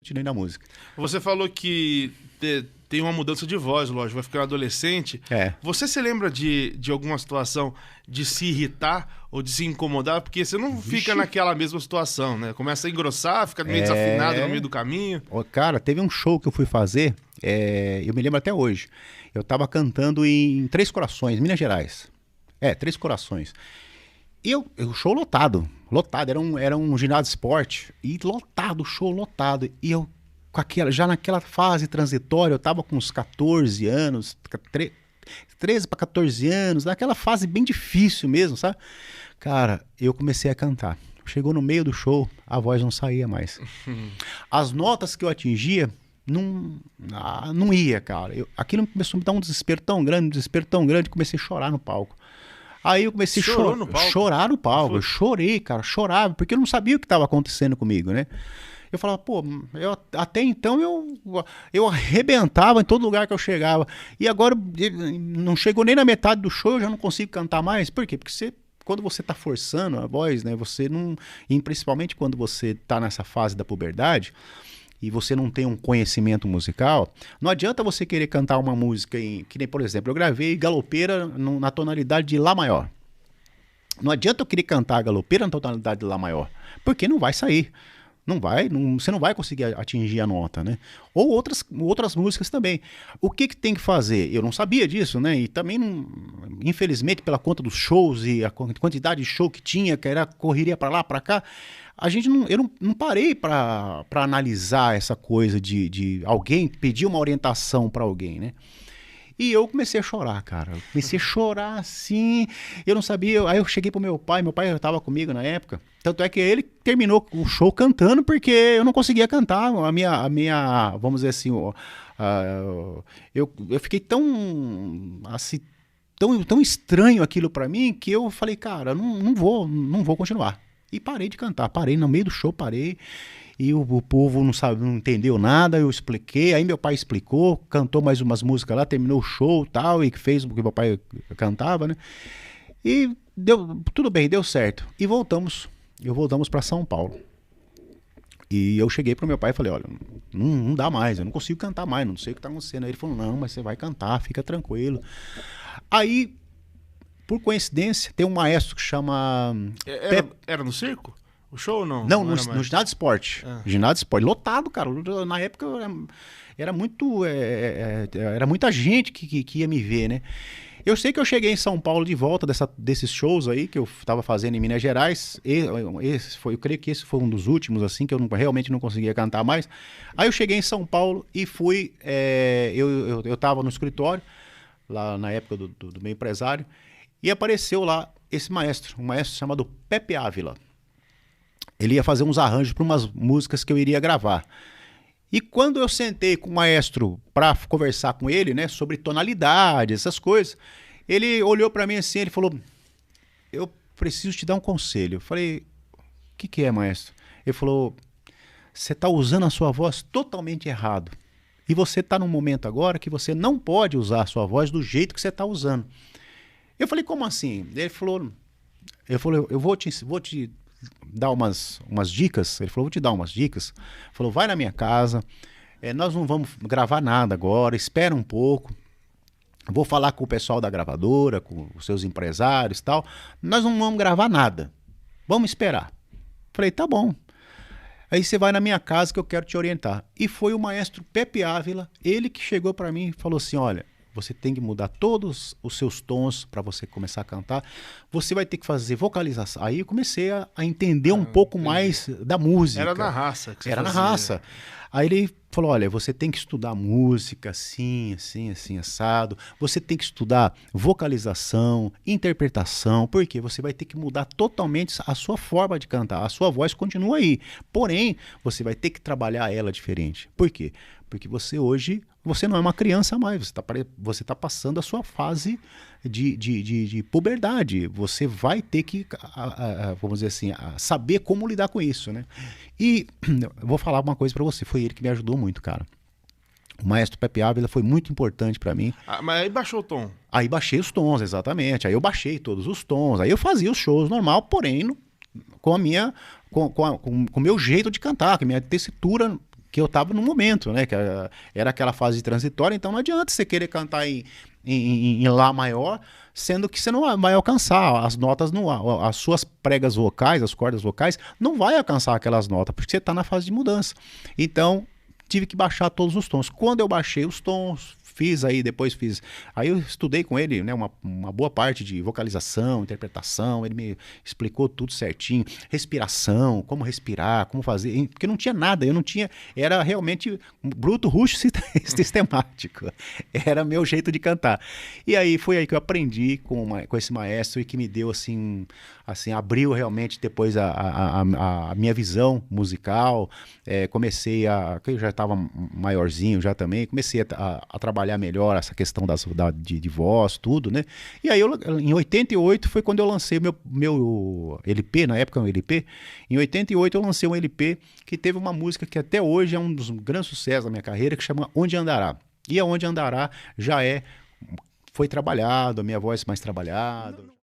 continuei na música. Você falou que tem uma mudança de voz, lógico, vai ficar um adolescente. É. Você se lembra de alguma situação de se irritar ou de se incomodar? Porque você não fica naquela mesma situação, né? Começa a engrossar, fica meio desafinado no meio do caminho. Cara, teve um show que eu fui fazer, eu me lembro até hoje. Eu tava cantando em Três Corações, Minas Gerais. Três Corações. E o show lotado, era um ginásio de esporte, e lotado, show lotado. E eu, já naquela fase transitória, eu tava com uns 14 anos, 13 para 14 anos, naquela fase bem difícil mesmo, sabe? Cara, eu comecei a cantar. Chegou no meio do show, a voz não saía mais. As notas que eu atingia, não ia, cara. Aquilo começou a me dar um desespero tão grande, comecei a chorar no palco. Aí eu comecei a chorar no palco. Eu chorei, cara, chorava, porque eu não sabia o que estava acontecendo comigo, né? Eu falava, pô, até então eu arrebentava em todo lugar que eu chegava. E agora não chegou nem na metade do show, eu já não consigo cantar mais. Por quê? Porque quando você tá forçando a voz, né? Você não. E principalmente quando você tá nessa fase da puberdade e você não tem um conhecimento musical, não adianta você querer cantar uma música que nem, por exemplo, eu gravei Galopeira na tonalidade de Lá maior. Não adianta eu querer cantar Galopeira na tonalidade de Lá maior, porque não vai sair. Você não vai conseguir atingir a nota, né? Ou outras músicas também. O que tem que fazer? Eu não sabia disso, né? E também, infelizmente, pela conta dos shows e a quantidade de show que tinha, que era correria para lá, para cá, eu não parei para analisar essa coisa de alguém pedir uma orientação para alguém, né? E eu comecei a chorar, cara. Eu comecei a chorar assim. Eu não sabia. Aí eu cheguei pro meu pai estava comigo na época. Tanto é que ele terminou o show cantando porque eu não conseguia cantar. A minha vamos dizer assim, eu fiquei assim, tão estranho aquilo pra mim que eu falei, cara, não vou continuar. E parei de cantar. Parei no meio do show, parei. E o povo não entendeu nada, eu expliquei, aí meu pai explicou, cantou mais umas músicas lá, terminou o show e tal, e fez o que meu pai cantava, né? E tudo bem, deu certo. E voltamos para São Paulo. E eu cheguei pro meu pai e falei, olha, não dá mais, eu não consigo cantar mais, não sei o que tá acontecendo. Aí ele falou, não, mas você vai cantar, fica tranquilo. Aí, por coincidência, tem um maestro que chama... Era no circo? O show ou não? Não, no ginásio de esporte. Ginásio de esporte. Lotado, cara. Na época era muita gente que ia me ver, né? Eu sei que eu cheguei em São Paulo de volta desses shows aí que eu estava fazendo em Minas Gerais. Eu creio que esse foi um dos últimos, assim, que eu realmente não conseguia cantar mais. Aí eu cheguei em São Paulo e fui... eu estava no escritório, lá na época do meu empresário, e apareceu lá esse maestro, um maestro chamado Pepe Ávila. Ele ia fazer uns arranjos para umas músicas que eu iria gravar. E quando eu sentei com o maestro para conversar com ele, né, sobre tonalidade, essas coisas, ele olhou para mim assim, ele falou, eu preciso te dar um conselho. Eu falei, o que é, maestro? Ele falou, você está usando a sua voz totalmente errado. E você está num momento agora que você não pode usar a sua voz do jeito que você está usando. Eu falei, como assim? Ele falou, eu vou te dar umas dicas. Ele falou, vou te dar umas dicas. Ele falou, vai na minha casa, nós não vamos gravar nada agora, espera um pouco. Vou falar com o pessoal da gravadora, com os seus empresários e tal. Nós não vamos gravar nada. Vamos esperar. Falei, tá bom. Aí você vai na minha casa que eu quero te orientar. E foi o maestro Pepe Ávila, ele que chegou para mim e falou assim, olha, você tem que mudar todos os seus tons para você começar a cantar. Você vai ter que fazer vocalização. Aí eu comecei a entender um pouco mais da música. Era na raça que você Era fazia. na raça. Aí ele falou, olha, você tem que estudar música assim, assado. Você tem que estudar vocalização, interpretação. Por quê? Você vai ter que mudar totalmente a sua forma de cantar. A sua voz continua aí. Porém, você vai ter que trabalhar ela diferente. Por quê? Porque você não é uma criança mais, você tá passando a sua fase de puberdade. Você vai ter que, vamos dizer assim, saber como lidar com isso, né? E eu vou falar uma coisa pra você, foi ele que me ajudou muito, cara. O maestro Pepe Ávila foi muito importante pra mim. Mas aí baixou o tom. Aí baixei os tons, exatamente. Aí eu baixei todos os tons. Aí eu fazia os shows normal, porém com o meu jeito de cantar, com a minha tessitura que eu tava no momento, né? Que era aquela fase transitória, então não adianta você querer cantar em Lá maior, sendo que você não vai alcançar as notas, as suas pregas vocais, as cordas vocais, não vai alcançar aquelas notas, porque você está na fase de mudança. Então, tive que baixar todos os tons. Quando eu baixei os tons, depois fiz. Aí eu estudei com ele, né, uma boa parte de vocalização, interpretação, ele me explicou tudo certinho, respiração, como respirar, como fazer, porque não tinha nada, eu não tinha, era realmente bruto, rústico, sistemático, era meu jeito de cantar. E aí foi aí que eu aprendi com esse maestro e que me deu assim, abriu realmente depois a minha visão musical, comecei eu já estava maiorzinho já também, comecei a trabalhar melhor essa questão de voz, tudo, né? E aí, em 88 foi quando eu lancei meu LP, na época um LP. Em 88 eu lancei um LP que teve uma música que até hoje é um dos grandes sucessos da minha carreira, que chama Onde Andará. E Aonde Andará já foi trabalhado, a minha voz mais trabalhada.